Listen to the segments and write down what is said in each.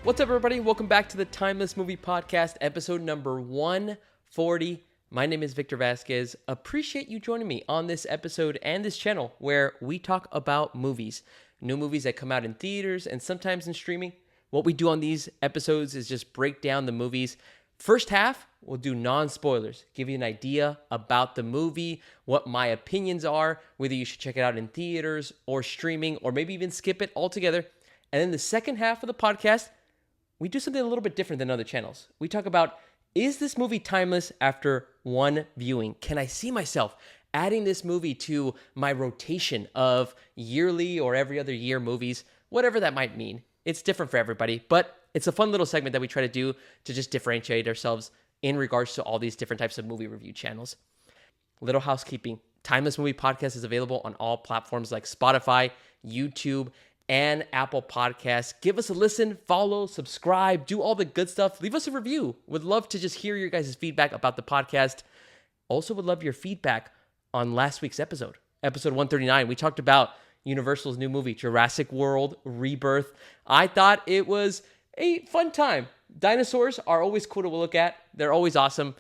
What's up, everybody? Welcome back to the Timeless Movie Podcast, episode number 140. My name is Victor Vasquez. Appreciate you joining me on this episode and this channel where we talk about movies, new movies that come out in theaters and sometimes in streaming. What we do on these episodes is just break down the movies. First half, we'll do non-spoilers, give you an idea about the movie, what my opinions are, whether you should check it out in theaters or streaming, or maybe even skip it altogether. And then the second half of the podcast, we do something a little bit different than other channels. We talk about, is this movie timeless after one viewing? Can I see myself adding this movie to my rotation of yearly or every other year movies, whatever that might mean? It's different for everybody, but it's a fun little segment that we try to do to just differentiate ourselves in regards to all these different types of movie review channels. Little housekeeping. Timeless Movie Podcast is available on all platforms like Spotify, YouTube, and Apple Podcasts. Give us a listen, follow, subscribe, do all the good stuff. Leave us a review. Would love to just hear your guys' feedback about the podcast. Also would love your feedback on last week's episode 139. We talked about Universal's new movie, Jurassic World Rebirth. I thought it was a fun time. Dinosaurs are always cool to look at. They're always awesome,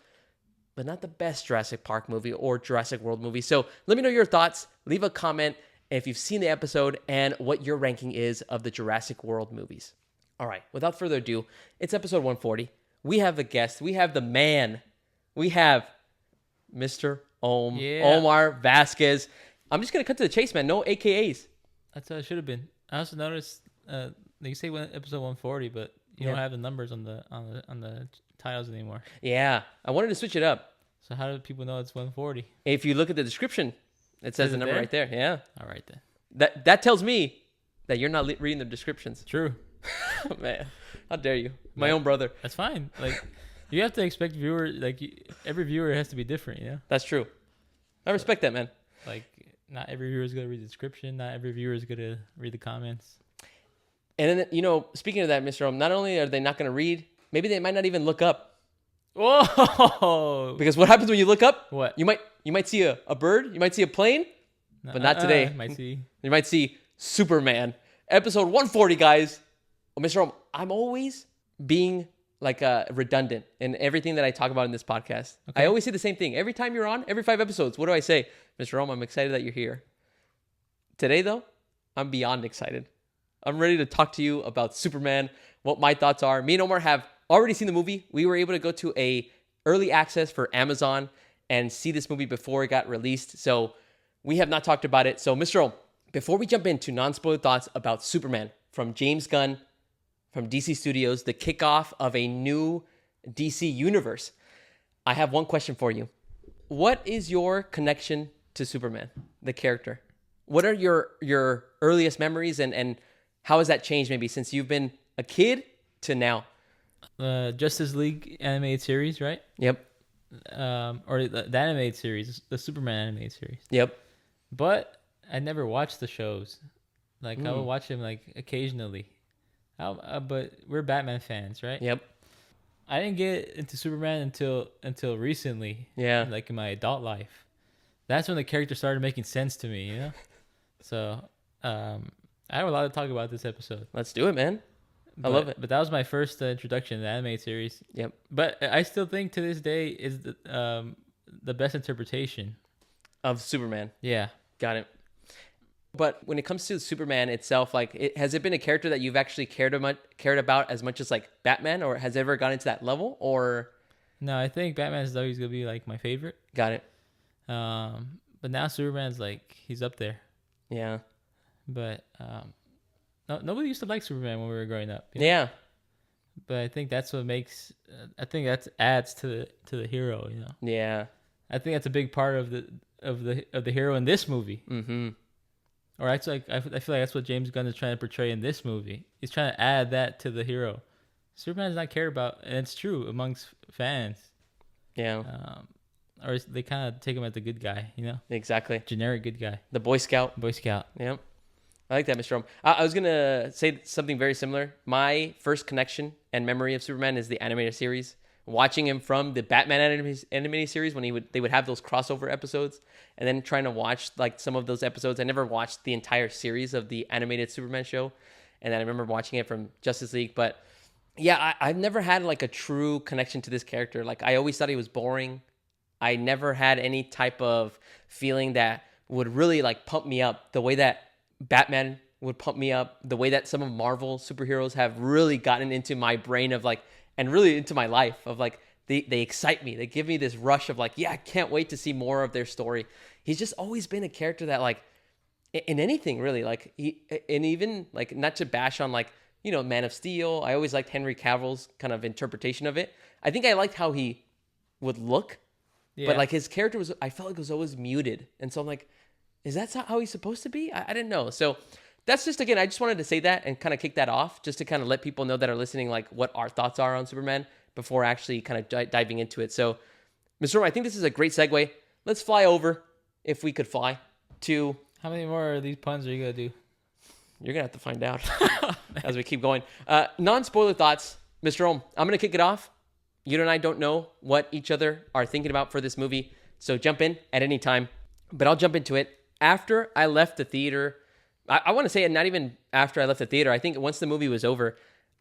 but not the best Jurassic Park movie or Jurassic World movie. So let me know your thoughts. Leave a comment if you've seen the episode and what your ranking is of the Jurassic World movies. All right, without further ado, it's episode 140. We have the guest. We have the man. We have Mr. Omar Vasquez. I'm just going to cut to the chase, man. No AKAs. That's how it should have been. I also noticed they say episode 140, but you don't have the numbers on the titles anymore. Yeah, I wanted to switch it up. So how do people know it's 140? If you look at the description, it says the number right there. Yeah. All right then. That tells me that you're not reading the descriptions. True. Man, how dare you? My own brother. That's fine. Like, you have to expect every viewer has to be different, you know? That's true. I respect that, man. Like, not every viewer is going to read the description. Not every viewer is going to read the comments. And then, speaking of that, Mr. Om, not only are they not going to read, maybe they might not even look up. Whoa! Because what happens when you look up? What? You might see a bird, you might see a plane, but not today. You might see Superman. Episode 140, guys. Well, Mr. Om, I'm always being redundant in everything that I talk about in this podcast. Okay. I always say the same thing. Every time you're on, every 5 episodes, what do I say? Mr. Om, I'm excited that you're here. Today, though, I'm beyond excited. I'm ready to talk to you about Superman, what my thoughts are. Me and Omar have already seen the movie. We were able to go to a early access for Amazon and see this movie before it got released. So we have not talked about it. So Mr. O, before we jump into non-spoiler thoughts about Superman from James Gunn, from DC Studios, the kickoff of a new DC universe, I have one question for you. What is your connection to Superman, the character? What are your earliest memories and how has that changed maybe since you've been a kid to now? Justice League animated series, right? Yep. Or the animated series, the Superman animated series. Yep. But I never watched the shows. I would watch them occasionally. But we're Batman fans, right? Yep. I didn't get into Superman until recently. Yeah. In my adult life. That's when the character started making sense to me, you know? So, I have a lot to talk about this episode. Let's do it, man. I love it. But that was my first introduction to the animated series. Yep. But I still think to this day is the best interpretation of Superman. Yeah. Got it. But when it comes to Superman itself, has it been a character that you've actually cared about as much as Batman, or has it ever gone into that level? Or no, I think Batman's always gonna be my favorite. Got it. But now Superman's he's up there. Yeah. But nobody used to like Superman when we were growing up. You know? Yeah. But I think that's what makes. I think that adds to the hero. You know. Yeah. I think that's a big part of the hero in this movie. Mm-hmm. Or I feel like that's what James Gunn is trying to portray in this movie. He's trying to add that to the hero. Superman is not cared about, and it's true amongst fans. Yeah. Or they kind of take him as the good guy, you know? Exactly. Generic good guy. The Boy Scout. Yep. I like that, Mr. Rome. I was going to say something very similar. My first connection and memory of Superman is the animated series. Watching him from the Batman animated series when they would have those crossover episodes, and then trying to watch some of those episodes. I never watched the entire series of the animated Superman show, and then I remember watching it from Justice League. But yeah, I've never had like a true connection to this character. Like I always thought he was boring. I never had any type of feeling that would really like pump me up the way that Batman would pump me up, the way that some of Marvel superheroes have really gotten into my brain of like, and really into my life of like, they excite me. They give me this rush of like, yeah, I can't wait to see more of their story. He's just always been a character that like, in anything really, like and even like not to bash on like, Man of Steel. I always liked Henry Cavill's kind of interpretation of it. I think I liked how he would look, but like his character I felt like it was always muted. And so I'm like, is that how he's supposed to be? I didn't know. So that's just, again, I just wanted to say that and kind of kick that off just to kind of let people know that are listening, like what our thoughts are on Superman before actually kind of diving into it. So, Mr. Rome, I think this is a great segue. Let's fly over, if we could fly, to... How many more of these puns are you going to do? You're going to have to find out as we keep going. Non-spoiler thoughts. Mr. Rome, I'm going to kick it off. You and I don't know what each other are thinking about for this movie, so jump in at any time. But I'll jump into it. After I left the theater, I want to say it, not even after I left the theater. I think once the movie was over,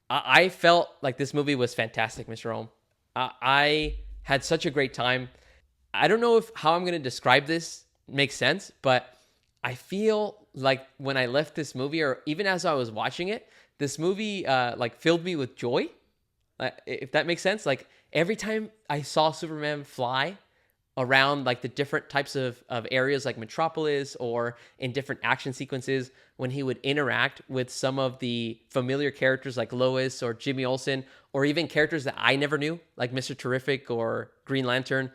I felt like this movie was fantastic, Mr. Rome. I had such a great time. I don't know how I'm going to describe this makes sense, but I feel like when I left this movie, or even as I was watching it, this movie like filled me with joy, if that makes sense. Like every time I saw Superman fly around like the different types of areas like Metropolis or in different action sequences, when he would interact with some of the familiar characters like Lois or Jimmy Olsen, or even characters that I never knew, like Mr. Terrific or Green Lantern,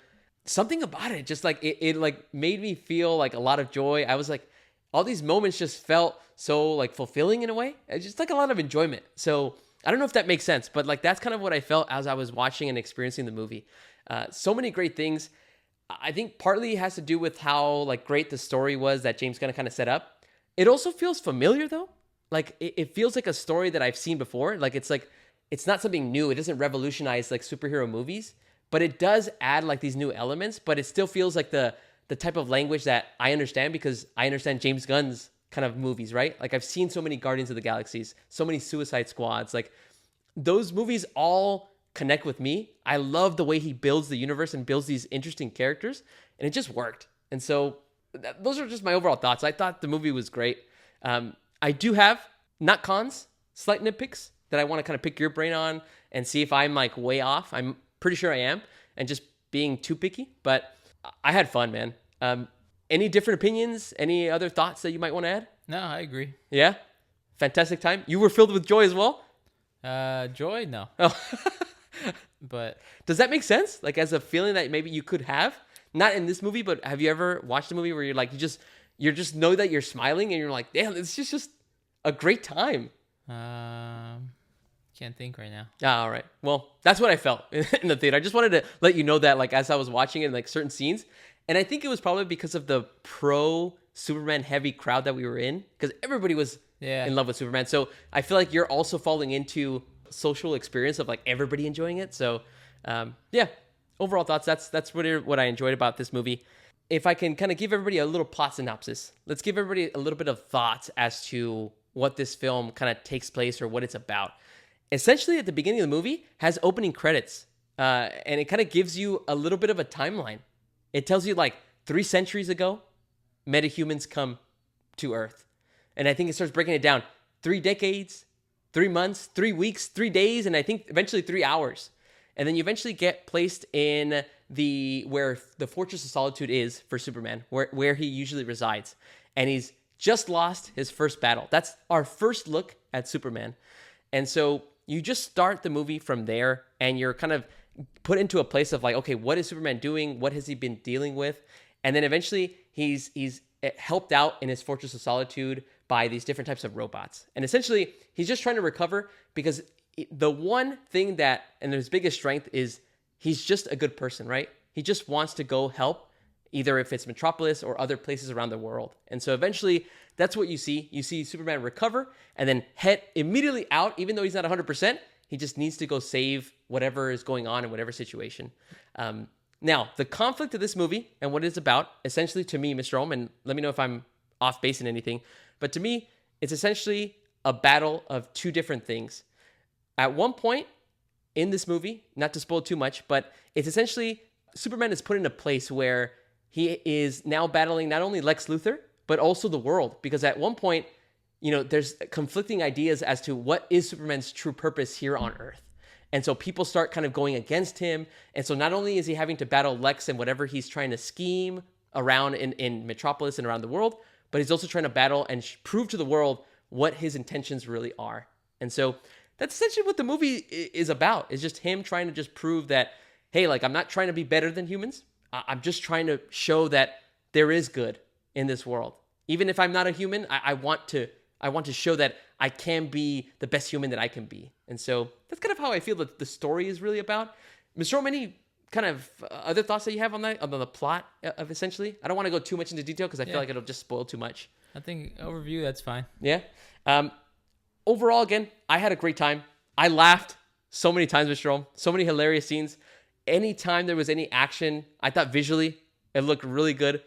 something about it just like it like made me feel like a lot of joy. I was like, all these moments just felt so like fulfilling in a way. It's just like a lot of enjoyment. So I don't know if that makes sense, but like that's kind of what I felt as I was watching and experiencing the movie. So many great things. I think partly it has to do with how like great the story was that James Gunn kind of set up. It also feels familiar though. Like it feels like a story that I've seen before. Like it's not something new. It doesn't revolutionize like superhero movies, but it does add like these new elements, but it still feels like the type of language that I understand because I understand James Gunn's kind of movies, right? Like I've seen so many Guardians of the Galaxies, so many Suicide Squads, like those movies all connect with me. I love the way he builds the universe and builds these interesting characters, and it just worked. And so those are just my overall thoughts. I thought the movie was great. I do have, not cons, slight nitpicks that I want to kind of pick your brain on and see if I'm like way off. I'm pretty sure I am, and just being too picky, but I had fun, man. Any different opinions? Any other thoughts that you might want to add? No, I agree. Yeah? Fantastic time. You were filled with joy as well? Joy? No. Oh. But does that make sense? Like as a feeling that maybe you could have? Not in this movie, but have you ever watched a movie where you're like, you just know that you're smiling and you're like, damn, it's just a great time. Can't think right now. All right. Well, that's what I felt in the theater. I just wanted to let you know that, like, as I was watching it, like certain scenes, and I think it was probably because of the pro Superman heavy crowd that we were in, because everybody was in love with Superman. So I feel like you're also falling into social experience of like everybody enjoying it. So yeah, overall thoughts. That's really what I enjoyed about this movie. If I can kind of give everybody a little plot synopsis, let's give everybody a little bit of thoughts as to what this film kind of takes place or what it's about. Essentially, at the beginning of the movie, has opening credits, and it kind of gives you a little bit of a timeline. It tells you like 3 centuries ago, metahumans come to Earth. And I think it starts breaking it down. 3 decades, 3 months, 3 weeks, 3 days, and I think eventually 3 hours. And then you eventually get placed in where the Fortress of Solitude is for Superman, where he usually resides. And he's just lost his first battle. That's our first look at Superman. And so you just start the movie from there, and you're kind of put into a place of like, okay, what is Superman doing? What has he been dealing with? And then eventually he's helped out in his Fortress of Solitude by these different types of robots. And essentially he's just trying to recover because the one thing that, and his biggest strength is he's just a good person, right? He just wants to go help, either if it's Metropolis or other places around the world. And so eventually that's what you see. You see Superman recover and then head immediately out, even though he's not 100%. He just needs to go save whatever is going on in whatever situation. Now, the conflict of this movie and what it's about, essentially to me, Mr. Ohm, and let me know if I'm off base in anything, but to me, it's essentially a battle of 2 different things. At one point, in this movie, not to spoil too much, but it's essentially Superman is put in a place where he is now battling not only Lex Luthor, but also the world. Because at one point, there's conflicting ideas as to what is Superman's true purpose here on Earth. And so people start kind of going against him. And so not only is he having to battle Lex and whatever he's trying to scheme around in Metropolis and around the world, but he's also trying to battle and prove to the world what his intentions really are. And so that's essentially what the movie is about. It's just him trying to just prove that, hey, like, I'm not trying to be better than humans. I'm just trying to show that there is good in this world. Even if I'm not a human, I want to show that I can be the best human that I can be. And so that's kind of how I feel that the story is really about. Mr. Rome, any kind of other thoughts that you have on that, on the plot of essentially? I don't want to go too much into detail because I feel like it'll just spoil too much. I think overview, that's fine. Yeah. Overall, again, I had a great time. I laughed so many times, Mr. Rome. So many hilarious scenes. Anytime there was any action, I thought visually it looked really good.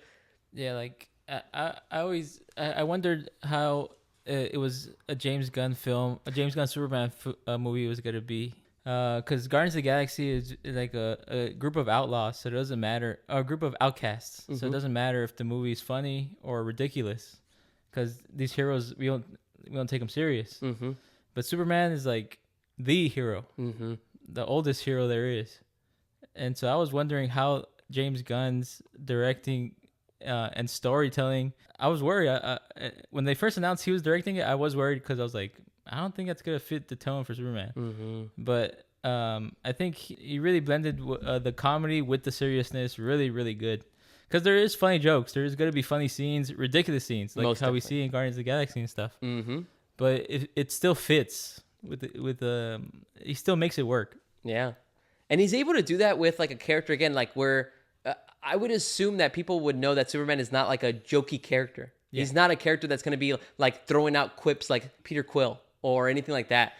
Yeah, like I wondered how it was a James Gunn film, a James Gunn Superman movie was gonna be. Because Guardians of the Galaxy is like a group of outlaws, so it doesn't matter. A group of outcasts, so it doesn't matter if the movie is funny or ridiculous. Because these heroes, we don't take them serious. Mm-hmm. But Superman is like the hero, the oldest hero there is. And so I was wondering how James Gunn's directing and storytelling. I was worried when they first announced he was directing it. I was worried because I was like, I don't think that's gonna fit the tone for Superman. Mm-hmm. But I think he really blended the comedy with the seriousness really, really good. Because there is funny jokes. There is going to be funny scenes, ridiculous scenes, like most how we see in Guardians of the Galaxy and stuff. Mm-hmm. But it still fits he still makes it work. Yeah, and he's able to do that with like a character again, like where I would assume that people would know that Superman is not like a jokey character. Yeah. He's not a character that's going to be like throwing out quips like Peter Quill or anything like that.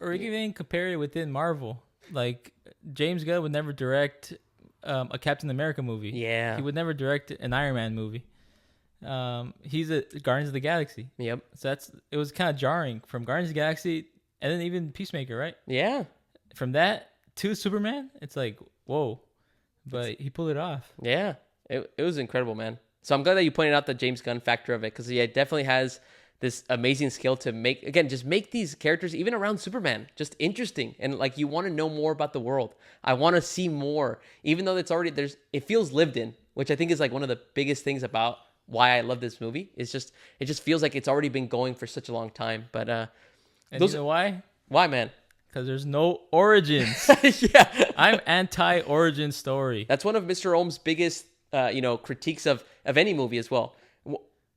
Or even compare it within Marvel. Like James Gunn would never direct a Captain America movie. Yeah. He would never direct an Iron Man movie. He's a Guardians of the Galaxy. Yep. So it was kind of jarring from Guardians of the Galaxy and then even Peacemaker, right? Yeah. From that to Superman, it's like, whoa. But he pulled it off. Yeah. It was incredible, man. So I'm glad that you pointed out the James Gunn factor of it, because he definitely has this amazing skill to make these characters, even around Superman, just interesting. And like, you want to know more about the world. I want to see more, even though it's already, it feels lived in, which I think is like one of the biggest things about why I love this movie. It just feels like it's already been going for such a long time. But, and you know why? Why, man? Because there's no origins. Yeah. I'm anti-origin story. That's one of Mr. Ohm's biggest, critiques of any movie as well.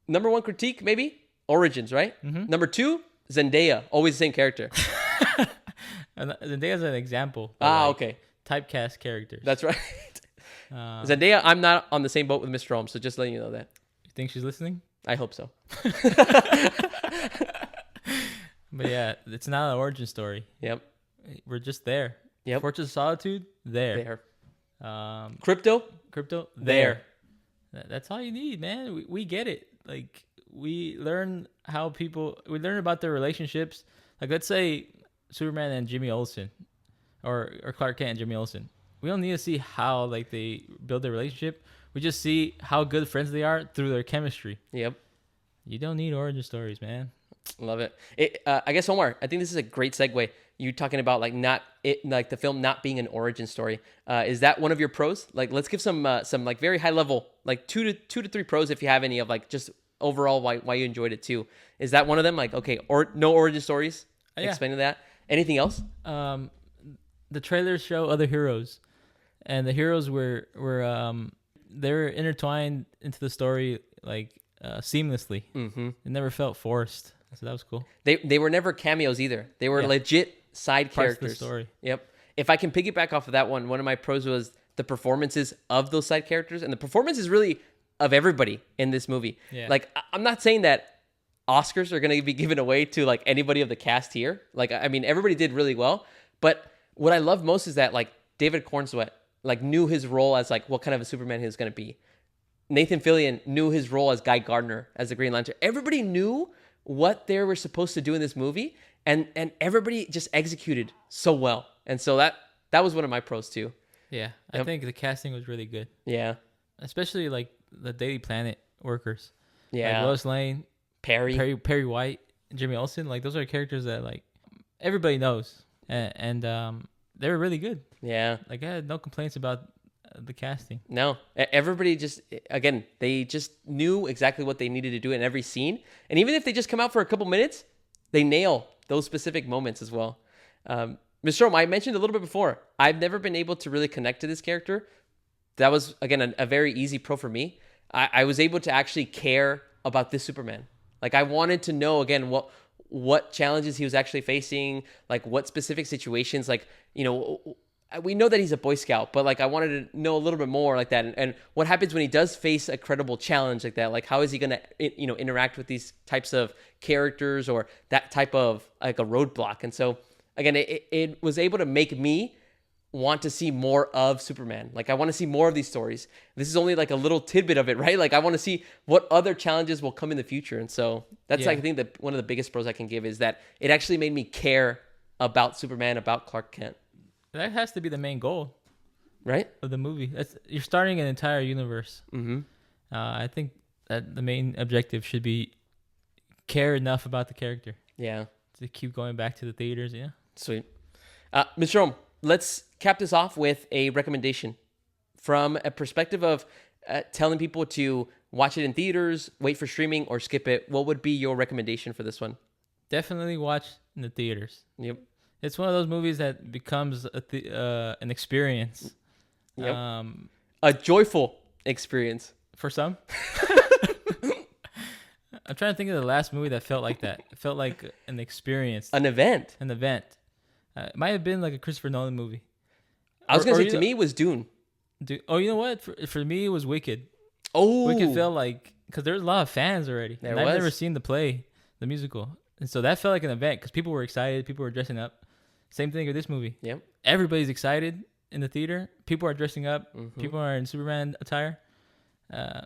Number one critique, maybe? Origins, right? Mm-hmm. Number two, Zendaya, always the same character. Zendaya's an example. Okay. Typecast characters. That's right. Zendaya, I'm not on the same boat with Mr. Holmes, so just letting you know that. You think she's listening? I hope so. But yeah, it's not an origin story. Yep. We're just there. Yep. Fortress of Solitude, there. Crypto, there. That's all you need, man. We get it. Like, we learn about their relationships. Like, let's say Superman and Jimmy Olsen, or Clark Kent and Jimmy Olsen. We don't need to see how like they build their relationship. We just see how good friends they are through their chemistry. Yep. You don't need origin stories, man. Love it. I guess, Omar, I think this is a great segue. You talking about like the film not being an origin story. Is that one of your pros? Like, let's give some like very high level, like two to three pros if you have any, of like just overall why you enjoyed it too. Is that one of them? Like, okay, or no origin stories? Yeah. Explaining that. Anything else? The trailers show other heroes, and the heroes were they're intertwined into the story like seamlessly. Mm-hmm. It never felt forced. So that was cool. They were never cameos either. They were legit side characters. Of the story. Yep. If I can piggyback off of that one of my pros was the performances of those side characters, and the performances really of everybody in this movie. Yeah. Like, I'm not saying that Oscars are going to be given away to like anybody of the cast here. Like, I mean, everybody did really well, but what I love most is that like David Cornsweet like knew his role as like what kind of a Superman he was going to be. Nathan Fillion knew his role as Guy Gardner as the Green Lantern. Everybody knew what they were supposed to do in this movie, and everybody just executed so well. And so that was one of my pros too. Yeah, I Yep. think the casting was really good, Yeah. especially like the Daily Planet workers, like Yeah. Lois Lane, Perry. Perry White, and Jimmy Olsen. Like those are characters that like everybody knows, and they were really good. Yeah. Like I had no complaints about the casting. No, everybody just, again, they just knew exactly what they needed to do in every scene. And even if they just come out for a couple minutes, they nail those specific moments as well. Mr. Rome, I mentioned a little bit before, I've never been able to really connect to this character. That was, again, a very easy pro for me. I was able to actually care about this Superman. Like, I wanted to know, again, what challenges he was actually facing, like what specific situations, like, you know, we know that he's a Boy Scout, but like I wanted to know a little bit more like that, and what happens when he does face a credible challenge like that. Like how is he going to, you know, interact with these types of characters or that type of like a roadblock? And so again, it was able to make me want to see more of Superman. Like I want to see more of these stories. This is only like a little tidbit of it, right? Like I want to see what other challenges will come in the future. And so that's like, I think that one of the biggest pros I can give is that it actually made me care about Superman, about Clark Kent. That has to be the main goal, right, of the movie. You're starting an entire universe. Mm-hmm. I think that the main objective should be care enough about the character. Yeah. To keep going back to the theaters. Yeah. Sweet. Mr. Rome, let's cap this off with a recommendation from a perspective of telling people to watch it in theaters, wait for streaming, or skip it. What would be your recommendation for this one? Definitely watch in the theaters. Yep. It's one of those movies that becomes an experience. Yep. A joyful experience. For some. I'm trying to think of the last movie that felt like that. It felt like an experience. An event. An event. It might have been like a Christopher Nolan movie. I was going to say, to me, it was Dune. Oh, you know what? For me, it was Wicked. Oh. Wicked felt like, because there's a lot of fans already. I've never seen the play, the musical. And so that felt like an event because people were excited. People were dressing up. Same thing with this movie. Yep. Everybody's excited in the theater. People are dressing up. Mm-hmm. People are in Superman attire.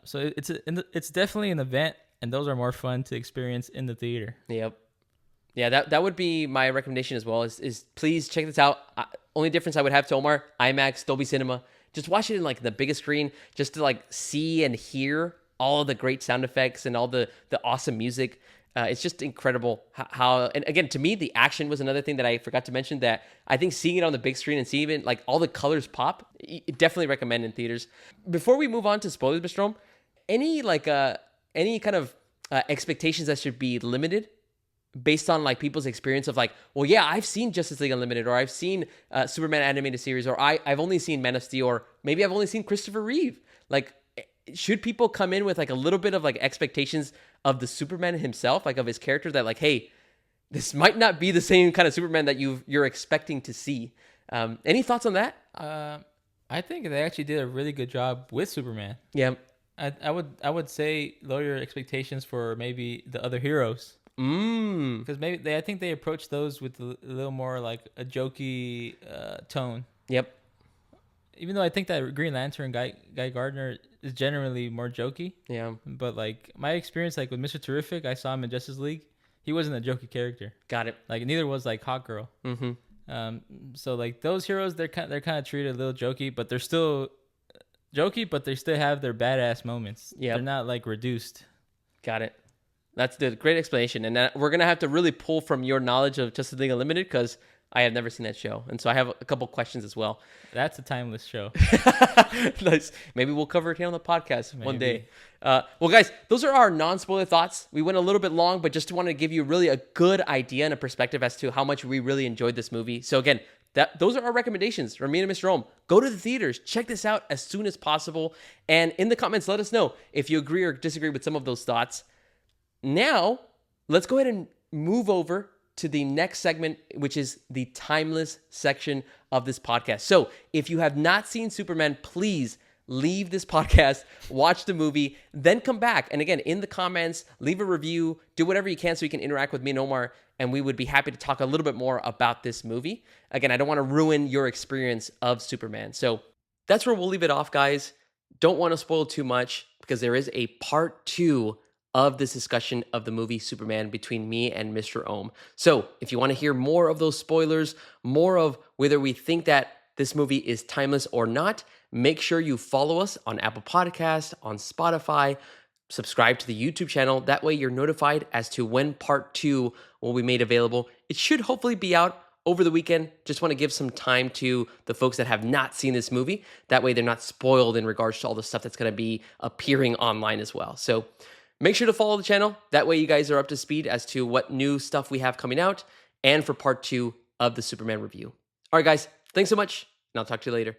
So it's definitely an event, and those are more fun to experience in the theater. Yep. Yeah, that would be my recommendation as well. Is please check this out. Only difference I would have to Omar, IMAX, Dolby Cinema. Just watch it in like the biggest screen, just to like see and hear all of the great sound effects and all the awesome music. It's just incredible how, and again, to me, the action was another thing that I forgot to mention, that I think seeing it on the big screen and seeing it, like all the colors pop, definitely recommend in theaters. Before we move on to spoilers, Mr. Rome, any kind of expectations that should be limited based on like people's experience of like, well, yeah, I've seen Justice League Unlimited, or I've seen Superman animated series, or I've only seen Man of Steel, or maybe I've only seen Christopher Reeve. Like, should people come in with like a little bit of like expectations of the Superman himself, like of his character, that like, hey, this might not be the same kind of Superman that you're expecting to see? Any thoughts on that? I think they actually did a really good job with Superman. Yeah. I would say lower your expectations for maybe the other heroes. Because maybe I think they approached those with a little more like a jokey tone. Yep. Even though I think that Green Lantern Guy Gardner is generally more jokey. Yeah. But like my experience, like with Mr. Terrific, I saw him in Justice League. He wasn't a jokey character. Got it. Like neither was like Hawk Girl. Mm-hmm. So like those heroes, they're kind of treated a little jokey, but they're still jokey, but they still have their badass moments. Yeah. They're not like reduced. Got it. That's the great explanation. And we're going to have to really pull from your knowledge of Justice League Unlimited, because I have never seen that show. And so I have a couple questions as well. That's a timeless show. Nice. Maybe we'll cover it here on the podcast one day. Well, guys, those are our non-spoiler thoughts. We went a little bit long, but just wanted to give you really a good idea and a perspective as to how much we really enjoyed this movie. So again, those are our recommendations from me and Mr. Rome. Go to the theaters. Check this out as soon as possible. And in the comments, let us know if you agree or disagree with some of those thoughts. Now, let's go ahead and move over to the next segment, which is the timeless section of this podcast. So if you have not seen Superman, please leave this podcast, watch the movie, then come back. And again, in the comments, leave a review, do whatever you can so you can interact with me and Omar, and we would be happy to talk a little bit more about this movie. Again, I don't want to ruin your experience of Superman. So that's where we'll leave it off, guys. Don't want to spoil too much, because there is a part 2 of this discussion of the movie Superman between me and Mr. Ohm. So if you want to hear more of those spoilers, more of whether we think that this movie is timeless or not, make sure you follow us on Apple Podcasts, on Spotify, subscribe to the YouTube channel. That way you're notified as to when part 2 will be made available. It should hopefully be out over the weekend. Just want to give some time to the folks that have not seen this movie. That way they're not spoiled in regards to all the stuff that's going to be appearing online as well. So make sure to follow the channel. That way you guys are up to speed as to what new stuff we have coming out and for part 2 of the Superman review. All right, guys, thanks so much, and I'll talk to you later.